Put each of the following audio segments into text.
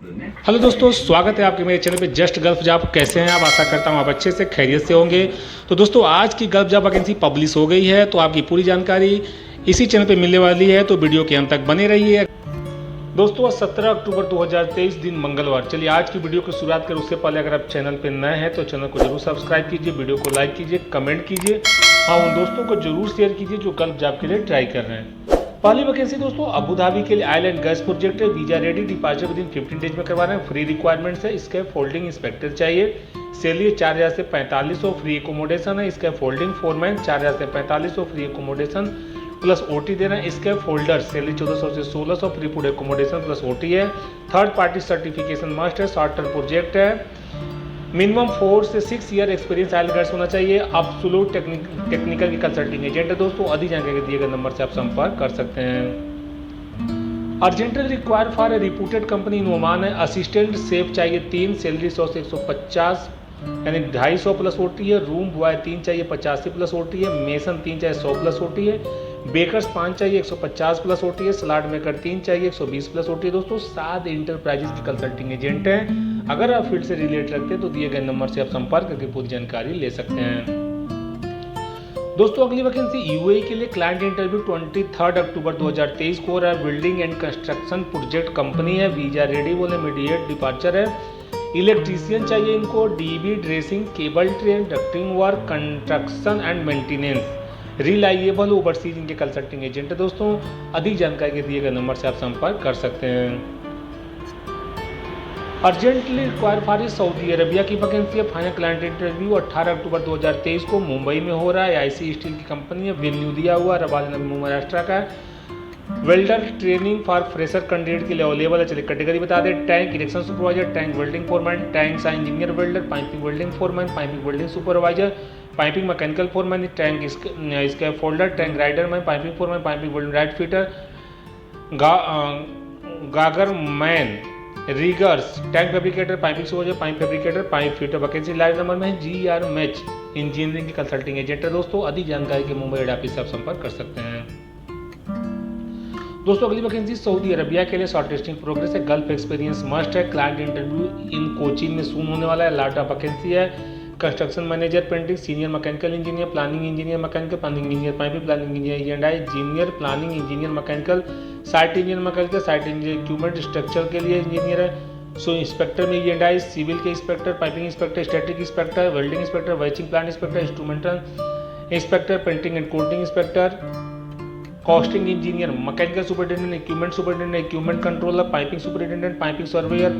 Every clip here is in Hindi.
हेलो दोस्तों, स्वागत है आपके मेरे चैनल पे जस्ट गल्फ जॉब। कैसे हैं आप? आशा करता हूं आप अच्छे से खैरियत से होंगे। तो दोस्तों, आज की गल्फ जॉब वैकेंसी पब्लिश हो गई है, तो आपकी पूरी जानकारी इसी चैनल पे मिलने वाली है, तो वीडियो के अंत तक बने रहिए। दोस्तों, 17 अक्टूबर 2023 दिन मंगलवार। चलिए आज की वीडियो की शुरुआत करें। उससे पहले अगर आप चैनल पर नए हैं तो चैनल को जरूर सब्सक्राइब कीजिए, वीडियो को लाइक कीजिए, कमेंट कीजिए, हाँ उन दोस्तों को जरूर शेयर कीजिए जो गल्फ जॉब के लिए ट्राई कर रहे हैं। पहली वैकेंसी दोस्तों अबू धाबी के लिए ऑयल एंड गैस प्रोजेक्ट है। Visa ready, departure with in 15 days में करवा रहे हैं। फ्री रिक्वायरमेंट्स है। इसके फोल्डिंग इंस्पेक्टर चाहिए। सैलरी 4000 से 4500, फ्री एकोमोडेशन है। इसके फोल्डिंग फोरमैन 4000 से 4500, फ्री एकोमोडेशन प्लस ओटी देना है। इसके फोल्डर सैलरी 1400 से 1600, free food accommodation plus OT है। थर्ड पार्टी सर्टिफिकेशन मस्ट है। शॉर्ट टर्म प्रोजेक्ट है। मिनिमम 4 से 6 ईयर एक्सपीरियंस ऑयल गैस होना चाहिए। एब्सोल्यूट टेक्निकल की कंसल्टिंग एजेंट है दोस्तों। अधिक जानकारी दिए गए नंबर से आप संपर्क कर सकते हैं। Urgently require for a reputed company in Oman है। असिस्टेंट सेफ चाहिए 3, सैलरी 100 से 150 यानी 250 प्लस ओटी है। रूम बॉय 3 चाहिए 85 प्लस ओटी है। मेसन 3 चाहिए 100 प्लस ओटी है। बेकर्स 5 चाहिए 150 प्लस ओटी है। सलाड मेकर 3 चाहिए 120 प्लस ओटी है दोस्तों। 7 इंटरप्राइजेज की कंसल्टिंग एजेंट है। अगर आप फील्ड से रिलेट रखते हैं तो दिए गए नंबर से आप संपर्क करके पूरी जानकारी ले सकते हैं। दोस्तों अगली वैकेंसी यूएई के लिए क्लाइंट इंटरव्यू 23 अक्टूबर 2023 को हो रहा है। Building and construction project company है। वीजा रेडी बोले, इमीडिएट डिपार्चर है। इलेक्ट्रीशियन चाहिए इनको। DB, dressing, cable tray, ducting work, construction and maintenance. Reliable overseas इनके कंसल्टिंग एजेंट है दोस्तों। अधिक जानकारी के दिए गए नंबर से आप संपर्क कर सकते हैं। Urgently require for Saudi Arabia की वैकेंसी है। फाइनल क्लाइंट इंटरव्यू 18 अक्टूबर 2023 को मुंबई में हो रहा है। आईसी स्टील की कंपनी है। वेन्यू दिया हुआ रवाल नवी महाराष्ट्र का है। Welder training for fresher candidate के लिए अवेलेबल है। चलिए कैटेगरी बता दें। Tank erection supervisor, tank welding foreman, tank engineer welder, piping welding foreman, piping welding supervisor, piping mechanical foreman, tank इसका folder, tank rider man, piping foreman, piping welding right fitter, gauger man, riggers, tank fabricator, piping supervisor, pipe fabricator, pipe fitter. Vacancy live number में है। GRMH इंजीनियरिंग की कंसल्टिंग एजेंट है दोस्तों। अधिक जानकारी के मुंबई हेड ऑफिस से आप संपर्क कर सकते हैं। दोस्तों अगली वैकेंसी सऊदी अरबिया के लिए शॉर्ट लिस्टिंग प्रोग्रेस है। गल्फ एक्सपीरियंस मस्ट है। क्लाइंट इंटरव्यू इन कोचिन में सून होने वाला है। लाट ऑफ वैकेंसी है। Construction manager painting, senior mechanical engineer, planning engineer mechanical, planning engineer piping, planning engineer E&I, junior planning engineer mechanical, site engineer mechanical, site engineer equipment structure के लिए इंजीनियर है। सो इंस्पेक्टर में E&I, सिविल के inspector, piping inspector, static inspector, welding inspector, batching plant inspector, instrumental inspector, painting and coating inspector, costing engineer, mechanical superintendent, equipment controller, piping superintendent, piping surveyor,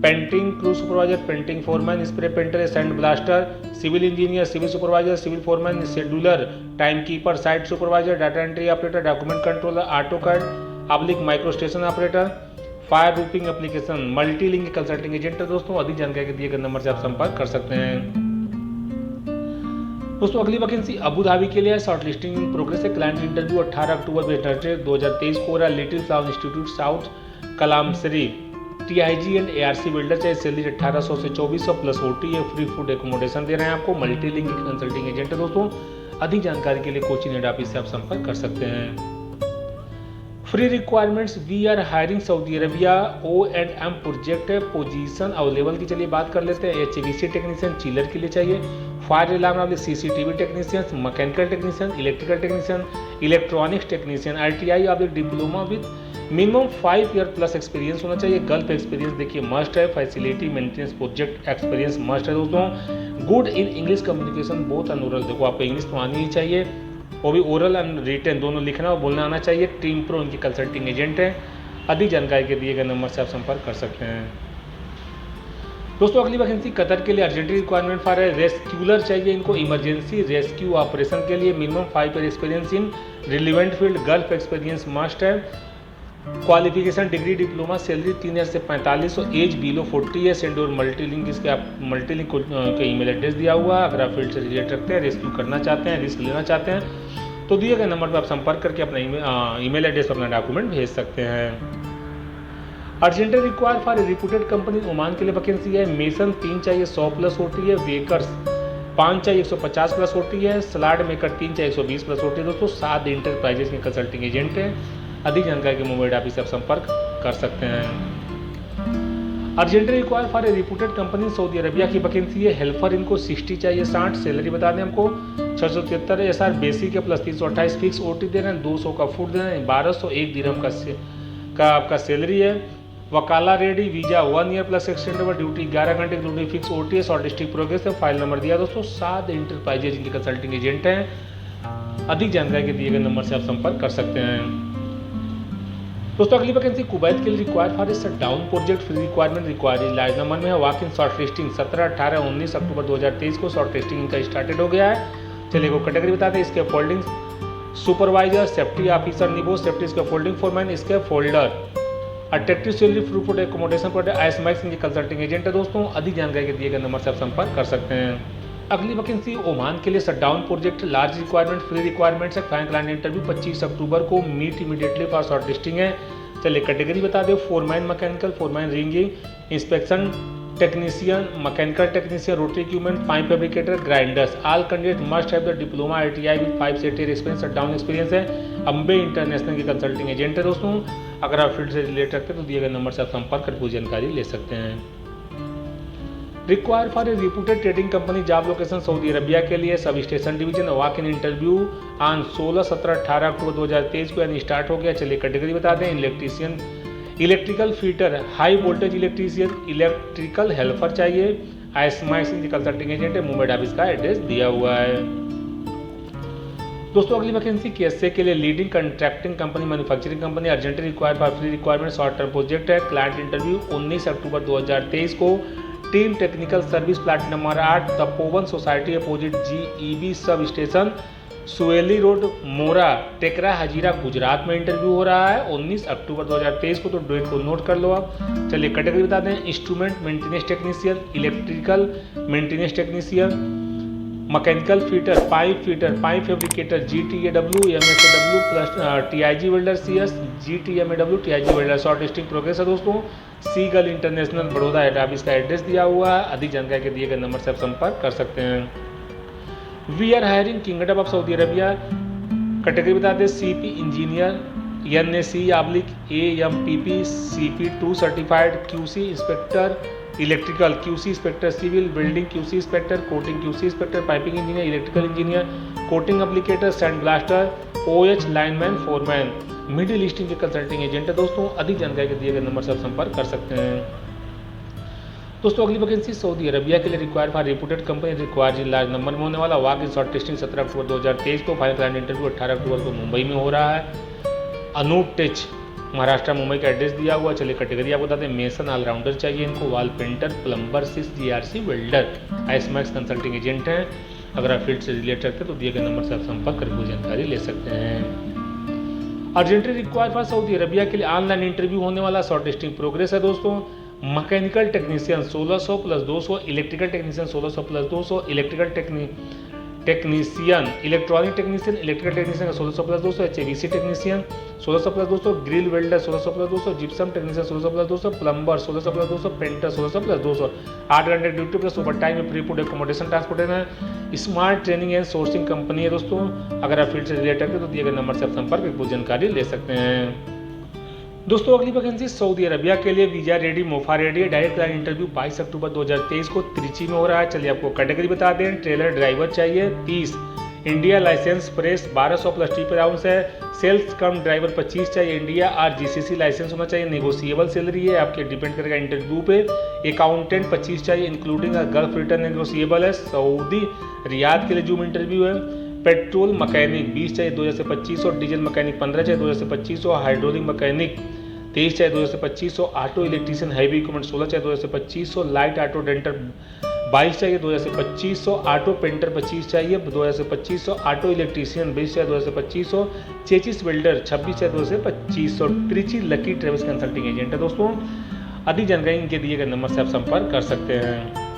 painting crew supervisor, painting foreman, spray painter, sand blaster, civil engineer, civil supervisor, civil foreman, scheduler, time keeper, site supervisor, data entry operator, document controller, auto card public micro station operator, fire roofing application, multi link consulting agent है दोस्तों। अधिक जानकारी के दिए गए नंबर से आप संपर्क कर सकते हैं। दोस्तों अगली वैकेंसी अबू धाबी के लिए शॉर्ट लिस्टिंग इन प्रोग्रेस है। क्लाइंट इंटरव्यू 18 अक्टूबर 2023 को हो रहा है। Little flower institute south Kalamassery, TIG and ARC builder चाहिए। सैलरी 1800 से 2400 प्लस ओटी है। फ्री फूड एकोमोडेशन दे रहे हैं आपको। मल्टी लिंक कंसल्टिंग एजेंट है दोस्तों। अधिक जानकारी के लिए कोचिंग हेड ऑफिस से आप संपर्क कर सकते हैं। Free requirements we are hiring Saudi Arabia O&M project है। पोजीशन अवेलेबल की चलिए बात कर लेते हैं। HVAC टेक्नीशियन चिलर के लिए चाहिए। फायर अलार्म वाले CCTV technician, mechanical technician, electrical technician, electronics technician, ITI आप diploma with minimum 5 year plus experience होना चाहिए। गल्फ एक्सपीरियंस देखिए मस्ट है। Facility maintenance project experience must है दोस्तों। Good in English communication both and oral, देखो आपको इंग्लिश तो आनी ही चाहिए, वो भी ओरल एंड रिटन दोनों लिखना और बोलना आना चाहिए। टीम प्रो इनकी कंसल्टिंग एजेंट है। अधिक जानकारी के दिए गए नंबर से आप संपर्क कर सकते हैं। दोस्तों अगली वैकेंसी कतर के लिए अर्जेंटली रिक्वायरमेंट फॉर है। रेस्क्यूलर चाहिए इनको। इमरजेंसी रेस्क्यू ऑपरेशन के लिए minimum 5 year experience in relevant field. Gulf experience must है। Qualification degree diploma. सैलरी 3000 से 4500। एज बिलो 40 है। सेंड और मल्टीलिंक इसके आप मल्टीलिंक का ईमेल एड्रेस दिया हुआ है। अगर आप फील्ड से रिलेट रखते हैं, रेस्क्यू करना चाहते हैं, रिस्क लेना चाहते हैं तो दिए गए नंबर पर आप संपर्क करके अपना ईमेल एड्रेस पर अपना डॉक्यूमेंट भेज सकते हैं। Urgently require for reputed company Oman के लिए वैकेंसी है। मेसन 3 चाहिए 100 प्लस ओटी है। वेकर्स 5 चाहिए 150 प्लस ओटी है। सलाड मेकर 3 चाहिए 120 प्लस ओटी है दोस्तों। 7 इंटरप्राइजेस के कंसल्टिंग एजेंट हैं। अधिक जानकारी के मोबाइल ऑफिस से आप संपर्क कर सकते हैं। Urgently require for a reputed company Saudi Arabia की वैकेंसी है। हेल्पर इनको 60 चाहिए, 60 सैलरी बता दें हमको 673 SR बेसिक है प्लस 328 फिक्स OT दे रहे हैं, 200 का फूड दे रहे हैं, 1201 दिरहम का आपका सैलरी है। वकाला ready, visa 1 year plus extendable, duty 11 घंटे की ड्यूटी, फिक्स OT है, शॉर्ट डिस्ट्रिक्ट प्रोग्रेस है। फाइल नंबर दिया दोस्तों, 7 इंटरप्राइजेज जिनके कंसल्टिंग एजेंट हैं। अधिक जानकारी के दिए गए नंबर से आप संपर्क कर सकते हैं। दोस्तों अगली वैकेंसी कुवैत के लिए required for shut down project free requirement required large number में है। वॉक इन शॉर्ट लिस्टिंग 17, 18, 19 अक्टूबर 2023 को शॉर्ट लिस्टिंग इनका स्टार्टेड हो गया है। चलिए को कैटेगरी बताते हैं। इसके फोल्डिंग सुपरवाइजर, सेफ्टी ऑफिसर, निबो सेफ्टी इसके फोल्डिंग फोरमैन, इसके folder, attractive salary free food accommodation product ISMAX इनके कंसल्टिंग एजेंट है। दोस्तों अधिक जानकारी के दिए गए नंबर से आप संपर्क कर सकते हैं। अगली वैकेंसी ओमान के लिए shutdown project large requirement free requirement है। फाइन क्लाइंट इंटरव्यू 25 अक्टूबर को, meet immediately for short listing है। चलिए कैटेगरी बता दें। Foreman mechanical, foreman rigging, inspection technician, mechanical technician, rotary equipment, pipe fabricator, grinders. All candidate must have the diploma ITI with 5 से 8 ईयर एक्सपीरियंस शटडाउन एक्सपीरियंस है। अम्बे इंटरनेशनल की कंसल्टिंग एजेंट है। दोस्तों अगर आप फील्ड से रिलेट रखते हैं तो दिए गए नंबर से आप संपर्क कर पूरी जानकारी ले सकते हैं। Require for a reputed trading company, job location Saudi Arabia के लिए, sub station division. Walk in interview on 16, 17, 18 अक्टूबर 2023 को यानी स्टार्ट हो गया। चलिए कैटेगरी बता दें। Electrician, electrical fitter, high voltage electrician, electrical helper चाहिए। आईएसमैक्स कंसल्टिंग एजेंट है। मुंबई ऑफिस का एड्रेस दिया हुआ है। दोस्तों अगली वैकेंसी KSA के लिए leading contracting company, manufacturing company, urgently required for free requirement short term project है। क्लाइंट इंटरव्यू 19 अक्टूबर 2023 को, team technical service plot number 8 Tapovan society opposite GEB sub station, Suvali road, Mora, Tekra, Hazira, Gujarat में इंटरव्यू हो रहा है 19 अक्टूबर 2023 को। तो डेट को नोट कर लो आप। चलिए कैटेगरी बता दें। Instrument maintenance technician, electrical maintenance technician, mechanical fitter, pipe fabricator, GTAW, MSAW plus TIG welder, CS, GTMAW, TIG welder. Short listing progress है दोस्तों। Seagull international Baroda head office का एड्रेस दिया हुआ है। अधिक जानकारी के दिए गए नंबर से आप संपर्क कर सकते हैं। We are hiring kingdom of Saudi Arabia. Category बता दें। CP engineer, NAC/AMPP CP2 certified, QC inspector electrical, QC inspector civil, building QC inspector, coating QC inspector, piping engineer, electrical engineer, coating applicator, sand blaster, OH lineman, foreman, Middle Easting के कंसल्टिंग एजेंट है। दोस्तों अधिक जानकारी के दिए गए नंबर से आप संपर्क कर सकते हैं। दोस्तों अगली वैकेंसी सऊदी अरबिया के लिए required for reputed company, required large number में होने वाला। वॉक इन शॉर्ट टेस्टिंग 17 अक्टूबर 2023 को, फाइनल क्लाइंट इंटरव्यू 18 अक्टूबर को मुंबई में हो रहा है। अनूप टेच महाराष्ट्र मुंबई का एड्रेस दिया हुआ। चलिए कैटेगरी आपको बता दें। मेसन ऑलराउंडर चाहिए इनको, wall painter, plumber, 6 GRC welder, ISMAX consulting agent हैं। अगर आप फील्ड से रिलेट करते हैं तो दिए गए नंबर से आप संपर्क कर पूरी जानकारी ले सकते हैं। Urgently required for Saudi Arabia के लिए ऑनलाइन इंटरव्यू होने वाला। शॉर्ट लिस्टिंग प्रोग्रेस है दोस्तों। Mechanical technician 1600 plus 200, electrical technician 1600 plus 200, electrical technician, electronic technician, electrical technician का 1600 plus 200, HVAC technician 1600 plus 200, grill welder 1600 plus 200, gypsum technician 1600 plus 200, plumber 1600 plus 200, painter 1600 plus 200, 8 घंटे ड्यूटी प्लस ओवर टाइम में free food accommodation transportation. Smart training and sourcing company है दोस्तों। अगर आप फील्ड से रिलेटेड हैं तो दिए गए नंबर से आप संपर्क पूरी जानकारी ले सकते हैं। दोस्तों अगली वैकेंसी सऊदी अरबिया के लिए वीजा रेडी, मोफा रेडी है। डायरेक्ट क्लाइंट इंटरव्यू 22 अक्टूबर 2023 को त्रिची में हो रहा है। चलिए आपको कैटेगरी बता दें। ट्रेलर ड्राइवर चाहिए 30, इंडिया लाइसेंस प्रेस 1200 प्लस टी पर आउंस है। सेल्स कम ड्राइवर 25 चाहिए, इंडिया और GCC लाइसेंस होना चाहिए। नेगोशिएबल सैलरी है, आपके डिपेंड करेगा इंटरव्यू पे। अकाउंटेंट 25 चाहिए, इंक्लूडिंग गल्फ रिटर्न नेगोशिएबल है। सऊदी रियाद के लिए जूम इंटरव्यू है। पेट्रोल मैकेनिक 20 चाहिए 2000 से 2500, डीजल मैकेनिक 15 चाहिए 2000 से 2500, हाइड्रोलिक मैकेनिक 23 चाहिए 2000 से 2500, ऑटो इलेक्ट्रीशियन हैवी इक्विपमेंट 16 चाहिए 2000 से 2500, लाइट ऑटो डेंटर 22 चाहिए 2000 से 2500, ऑटो पेंटर 25 चाहिए 2000 से 2500, ऑटो इलेक्ट्रीशियन 20 चाहिए 2000 से 2500, चेचिस वेल्डर 26 चाहिए 2000 से 2500। Trichy lucky travels consulting agent है दोस्तों। अधिक जानकारी इनके दिए गए नंबर से आप संपर्क कर सकते हैं।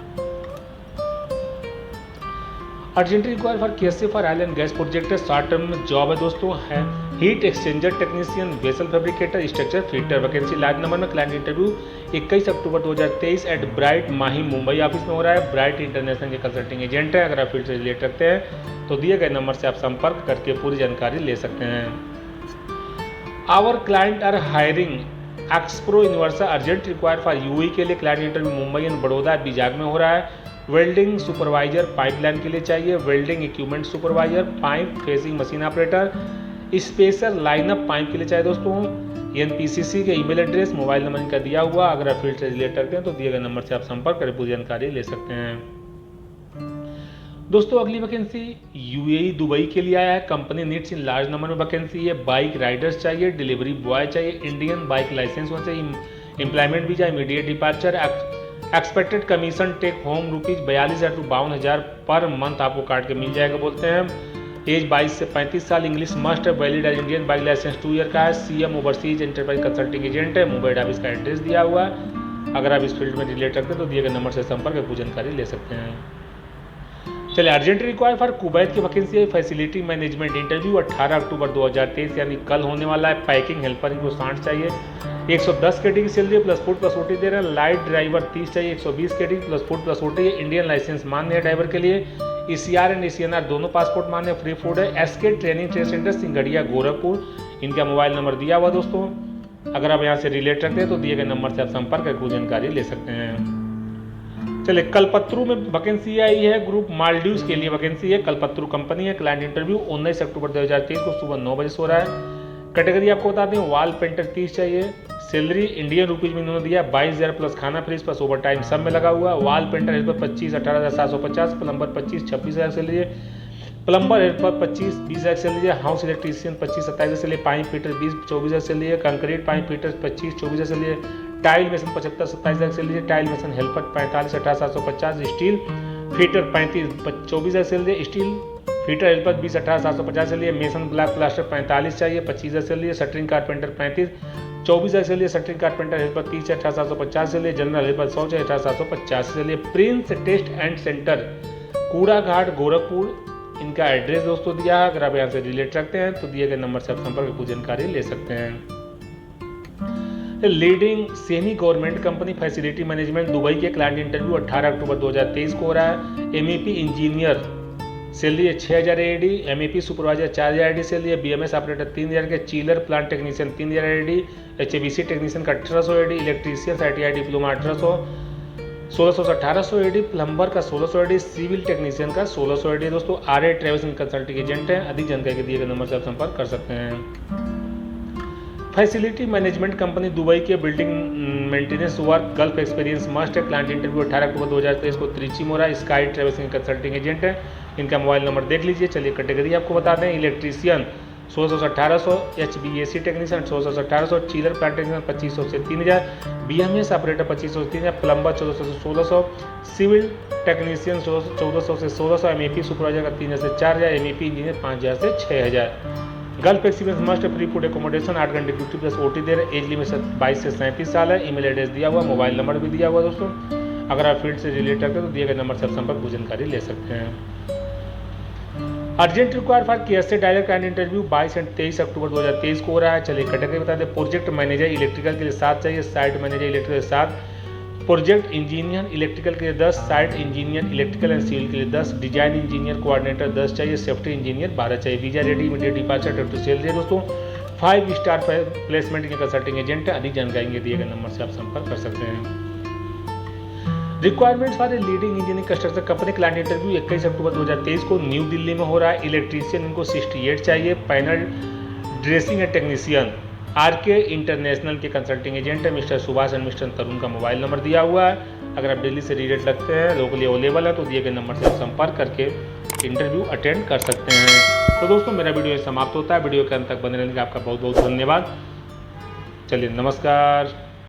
Urgently require for KSA for oil and gas project है। शॉर्ट टर्म में जॉब है दोस्तों। है heat exchanger technician, vessel fabricator, structure fitter. Vacancy large number में। क्लाइंट इंटरव्यू 21 अक्टूबर 2023 एट ब्राइट माही मुंबई ऑफिस में हो रहा है। ब्राइट इंटरनेशनल के कंसल्टिंग एजेंट है। अगर आप फील्ड से रिलेट रखते हैं तो दिए गए नंबर से आप संपर्क करके पूरी जानकारी ले सकते हैं। Our client are hiring Expro universal urgent require for UAE के लिए client interview Mumbai and Baroda Vizag में हो रहा है। वेल्डिंग सुपरवाइजर पाइपलाइन के लिए चाहिए, welding equipment supervisor, pipe facing machine operator, special lineup pipe के लिए चाहिए दोस्तों। एनपीसीसी के ईमेल एड्रेस मोबाइल नंबर इनका दिया हुआ, अगर आप फील्ड से रिलेट करते हैं तो दिए गए नंबर से आप संपर्क कर पूरी जानकारी ले सकते हैं। दोस्तों अगली वैकेंसी यूएई दुबई के लिए आया है। Company needs in large number में वैकेंसी है। बाइक राइडर्स चाहिए, डिलीवरी बॉय चाहिए, इंडियन बाइक लाइसेंस होना चाहिए, employment visa, immediate departure, expected commission take home ₹42,000 to 52,000 per month आपको काट के मिल जाएगा बोलते हैं। एज 22 से 35 साल, इंग्लिश मस्ट है, valid age Indian bike licence 2 year का है। CM overseas enterprise consulting agent है, मुंबई ऑफिस का एड्रेस दिया हुआ है। अगर आप इस फील्ड में रिलेट रखते हैं तो दिए गए नंबर से संपर्क कर पूरी जानकारी ले सकते हैं। चलिए अर्जेंट रिक्वायर फॉर कुवैत की वैकेंसी है। फैसिलिटी मैनेजमेंट इंटरव्यू 18 अक्टूबर 2023 यानी कल होने वाला है। पैकिंग हेल्पर इनको 60 चाहिए, 110 KD की salary plus food plus OT दे रहे हैं। लाइट ड्राइवर 30 चाहिए, 120 KD plus food plus OT है। इंडियन लाइसेंस मान्य है ड्राइवर के लिए। ECR एंड ECNR दोनों पासपोर्ट मान्य है, फ्री फूड है। SK training trade centre Singhadiya Gorakhpur, इनका मोबाइल नंबर दिया हुआ दोस्तों। अगर आप यहाँ से रिलेट रखते हैं तो दिए गए नंबर से आप संपर्क कर पूरी जानकारी ले सकते हैं। चलिए कल्पत्रू में वैकेंसी आई है। ग्रुप मालदीव्स के लिए वैकेंसी है। कल्पत्रू कंपनी है। क्लाइंट इंटरव्यू 19 अक्टूबर 2023 को सुबह 9 बजे से हो रहा है। कैटेगरी आपको बता दें, वॉल पेंटर 30 चाहिए। सैलरी इंडियन रुपीज में इन्होंने दिया 22,000 प्लस खाना फ्री प्लस ओवर टाइम सब में लगा हुआ। Wall painter helper 25 18,750, plumber 25 26,000 salary है। प्लम्बर हेल्पर 25 20,000 सैलरी है। House electrician 25 27,000 salary. Pipe fitter 20 24,000 salary है। कंक्रीट पाइप फिटर 25 24,000 सैलरी है। टाइल मेसन 75 27,000 सैलरी है। Tile mason helper 45 18,750। Steel fitter 35 24,000 salary है। स्टील फिटर हेल्पर 20 18,750 सैलरी है। मेसन ब्लॉक प्लास्टर 45 चाहिए, 25,000 सैलरी है। शटरिंग कारपेंटर 35 24,000 सैलरी है। शटरिंग कारपेंटर हेल्पर 30 18,750 सैलरी है। जनरल हेल्पर 100 चाहिए, 18,750 सैलरी है। प्रिंस टेस्ट एंड सेंटर कूड़ा घाट गोरखपुर, इनका एड्रेस दोस्तों दिया है। अगर आप यहाँ से रिलेट रखते हैं तो दिए गए नंबर से आप संपर्क पूरी जानकारी ले सकते हैं। Leading semi government company facility management Dubai के क्लाइंट इंटरव्यू 18 अक्टूबर 2023 को हो रहा है। MEP इंजीनियर सैलरी है 6,000 AD, MEP supervisor 4,000 AD salary है। BMS ऑपरेटर 3,000 के, chiller plant technician 3,000 AD, HVAC technician का 1800 AD, इलेक्ट्रीशियन ITI डिप्लोमा 1800, 1600 से 1800 AD, प्लम्बर का 1600 AD, सिविल टेक्नीशियन का 1600 AD। दोस्तों RA ट्रेवल्स कंसल्टिंग एजेंट है। अधिक जानकारी के दिए गए नंबर से आप संपर्क कर सकते हैं। फैसिलिटी मैनेजमेंट कंपनी दुबई के building maintenance work gulf experience must है। क्लाइंट इंटरव्यू 18 अक्टूबर 2023 को त्रिची में हो रहा है। स्काई ट्रेवल्स कंसल्टिंग एजेंट है। इनका मोबाइल नंबर देख लीजिए। चलिए कैटेगरी आपको बता दें, इलेक्ट्रीशियन 1600 से 1800, HVAC टेक्नीशियन 1600 से 1800, चिलर प्लांट टेक्नीशियन 2500 से 3,000, BMS ऑपरेटर 2500 से 3,000, प्लम्बर 1400 से 1600, सिविल टेक्नीशियन 1400 से 1600, MEP सुपरवाइजर का 3,000 से 4,000, MEP इंजीनियर 5,000 से 6,000। Gulf experience must free food accommodation 8 घंटे ड्यूटी प्लस ओटी दे रहे। एज लिमिट 22 से 37 साल है। ईमेल एड्रेस दिया हुआ, मोबाइल नंबर भी दिया हुआ दोस्तों। अगर आप फील्ड से रिलेट करते हैं तो दिए गए नंबर से आप संपर्क पूरी जानकारी ले सकते हैं। Urgent require for KSA direct and interview 22 और 23 अक्टूबर 2023 को हो रहा है। चलिए कैटेगरी बता दें, प्रोजेक्ट मैनेजर इलेक्ट्रिकल के लिए 7 चाहिए, site manager electrical 7, project engineer electrical के लिए 10, site engineer electrical and civil के लिए 10, डिजाइन इंजीनियर कोऑर्डिनेटर 10 चाहिए, सेफ्टी इंजीनियर 12 चाहिए। Visa ready, immediate departure, two salary है दोस्तों। 5 स्टार प्लेसमेंट के कंसल्टिंग एजेंट है। अधिक जानकारी के दिए गए नंबर से आप संपर्क कर सकते हैं। Requirements for a leading engineering construction company client interview 21 अक्टूबर 2023 को न्यू दिल्ली में हो रहा है। इलेक्ट्रीशियन इनको 68 चाहिए। Panel dressing and technician RK international के कंसल्टिंग एजेंट है। मिस्टर सुभाष एंड मिस्टर तरुण का मोबाइल नंबर दिया हुआ है। अगर आप दिल्ली से रिलेट लगते हैं, लोकली अवेलेबल है, तो दिए गए नंबर से संपर्क करके इंटरव्यू अटेंड कर सकते हैं। तो दोस्तों मेरा वीडियो समाप्त होता है। वीडियो के अंत तक बने रहने का आपका बहुत बहुत धन्यवाद। चलिए नमस्कार।